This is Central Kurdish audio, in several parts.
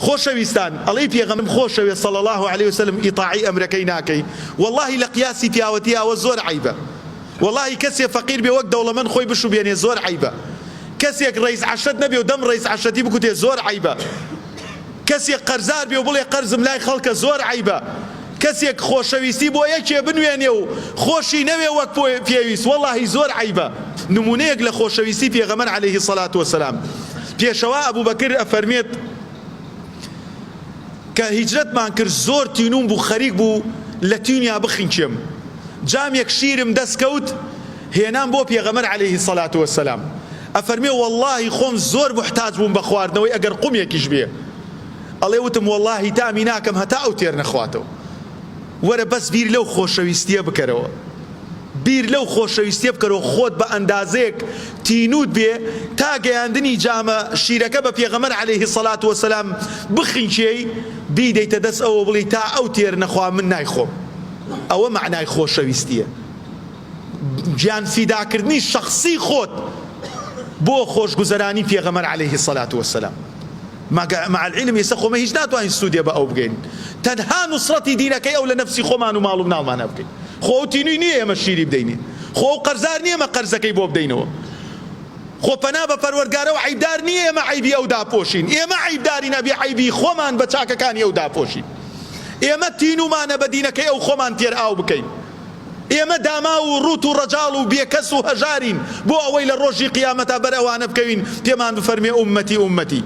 خۆشەویستان ئەڵێی پێغەمبەر خۆشەوێ صلی الله عليه وسلم ئیطاعی ئەمرەکەی ناکەی والله لە قیاسی پیاوەتی ئەوە زۆر عیبە والله کەسێک فەقیر بێ وەک دەوڵەمەند خۆی بشوبێنێ زۆر عیبە کەسێک ڕئیس عەشەت نەبێ و دەم ڕئیس عەشەتی بکوتێ زۆر عیبە کەسێک قەرزار بێ و بڵێ قەرزم لای خەڵکە زۆر عیبە کەسێک خۆشەویستی بۆ یەکێ بنوێنێ و خۆشی نەوێ وەک پێویست والله زۆر عیبە نمونەیەک لە خۆشەویستی پێغەمبەر عەلەیهی السەڵاتو وەسەلام پێشەوا ئەبوبەکر ئەفەرمێت کە هیجرەتمان کرد زۆر تینوم بوو خەریک بوو لە تینیا بخینچێم جامێک شیرم دەستکەوت هێنام بۆ پێغەمبەر عەلەیهی السەڵاتو وەسەلام ئەفەرمێ والله خۆم زۆر محتاج بووم بە خواردنەوەی ئەگەر قومێکیش بێ ئەڵێ وتم والله تامی ناکەم هەتا ئەو تێر نەخواتەوە وەرە بەس بیر لەو خۆشەویستیە بکەرەوە بیر لەو خۆشەویستیە بکەرەوە خۆت بە ئەندازەیەک تینوت بێ تا گەیاندنی جامە شیرەکە بە پێغەمبەر عەلەیهی السەڵاتو وەسەلام بخینچێی بیدەیتە دەست ئەوە بڵێ تا ئەو تێر نەخوا من نایخۆم ئەوە معنای خۆشەویستیە گیان فیداکردنی شەخسی خۆت بۆ خۆشگوزەرانی پێغەمبەر عەلەیهی السەڵاتو وەسەلام مع العلم ئێستا خۆمە هیچ ناتوانین سوودێ بە ئەو بگەین تەنها نوسڕەتی دینەکەی ئەو لە نەفسی خۆمان و ماڵ و مناڵمانە بکەین خۆ ئەو تینووی نییە ئێمە شیری بدەینێ خۆ ئەو قەرزار نییە ئێمە قەرزەکەی بۆ بدەینەوە خۆ پەنا بە پەروەردگارەوە عیبدار نییە ئێمە عیبی ئەو داپۆشین ئێمە عیبداری نەبێ عیبی خۆمان بە چاکەکانی ئەو داپۆشین ئێمە تینومانە بە دینەکەی ئەو خۆمان تێر ئاو بکەین ئێمە داما و ڕوت و ڕەجاڵ و بێکەس و هەژارین بۆ ئەوەی لە ڕۆژی قیامەتا بەر ئەوانە بکەوین پێمان بفەرمێ ئومەتی ئومەتی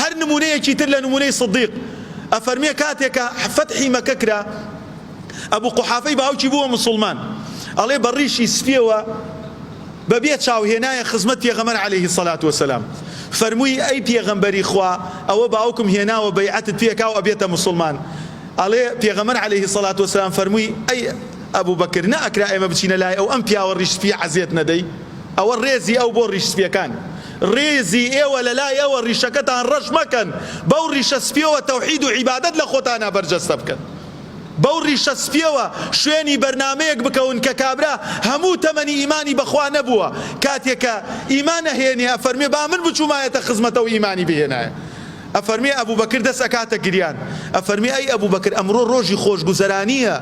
هەر نمونەیەکی تر لە نمونەی سدیق ئەفەرمێ کاتێکە فەتحی مەکە کرا ئەبوو قوحافەی باوکی بووە موسڵمان ئەڵێ بە ڕیشی سپێوە بەبێ چاوهێنایە خزمەت پێغەمبەر عەلەیهی السەڵاتو وەسەلام فەرمووی ئەی پێغەمبەری خوا ئەوە باوکم هێناوە بەیعەتت پێکاو ئەبێتە موسڵمان ئەڵێ پێغەمبەر عەلەیهی السەڵاتو وەسەلام فەرمووی ئەی ئەبوو بەکر نەئەکرا ئێمە بچینە لای ئەو ئەم پیاوە ڕیش سپی عەزیەت نەدەی ئەوە ڕێزی ئەو بۆ ڕیش سپیەکان ڕێزی ئێوە لە لای ئەوە ڕیشەکەتان ڕەش مەکەن بەو ڕیشە سپیەوە تەوحید و عیبادەت لە خۆتانە بەرجەستە بکەن بەو ڕیشە سپیەوە شوێنی بەرنامەیەک بکەون کە کابرا هەموو تەمەنی ئیمانی بەخوا نەبووە کاتێکە ئیمان نەهێنێ ئەفەرمێ با من بچوومایەتە خزمەتەوە ئیمانی بهێنایە ئەفەرمێ ئەبوو بەکر دەست ئەکاتە گریان ئەفەرمێ ئەی ئەبوو بەکر ئەمڕۆ ڕۆژی خۆشگوزەرانیە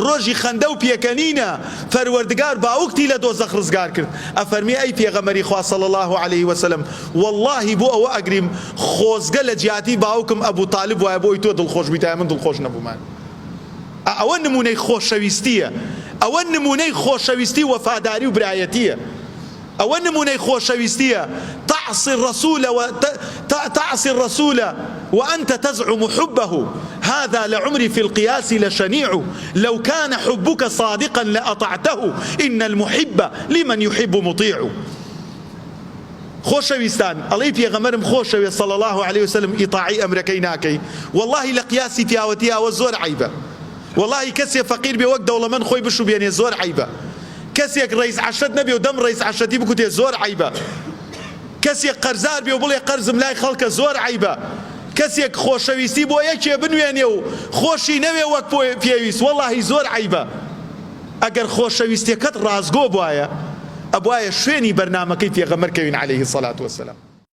ڕۆژی خەندە و پێکەنینە فەروەردگار باوکتی لە دۆزەخ ڕزگار کرد ئەفەرمێ ئەی پێغەمبەری خوا صلی الله عليه وسلم والله بۆ ئەوە ئەگریم خۆزگە لە جیاتی باوکم ئەبوو تاالب وایە بۆی تۆ دڵخۆش بیتایە من دڵخۆش نەبوومان ئەوە نمونەی خۆشەویستیە ئەوە نمونەی خۆشەویستی وەفاداری و برایەتیە ئەوە نمونەی خۆشەویستیە تعصي الرسول وأنت تزعم حبه هذا لعمري في القياس لشنيع لو كان حبك صادقا لأطعته إن المحب لمن يحب مطيع خۆشەویستان ئەڵێی پێغەمبەرم خۆشەوێ صلی الله عليه وسلم ئیطاعی ئەمرەکەی ناکەی والله لە قیاسی پیاوەتی ئەوە زۆر عیبە والله کەسێک فەقیر بێ وەک دەوڵەمەند خۆی بشوبێنێ زۆر عیبە کەسێک ڕئیس عەشەت نەبێ و دەم ڕئیس عەشەتی بکوتێ زۆر عیبە کەسێک قەرزار بێ و بڵێ قەرزم لای خەڵکە زۆر عیبە کەسێک خۆشەویستی بۆ یەکێ بنوێنێ و خۆشی نەوێ وەک پێویست والله زۆر عیبە ئەگەر خۆشەویستیەکەت ڕازگۆ بوایە ئەبوایە شوێنی بەرنامەکەی پێغەمبەر کەوین عەلەیهی السەڵاتو وەسەلام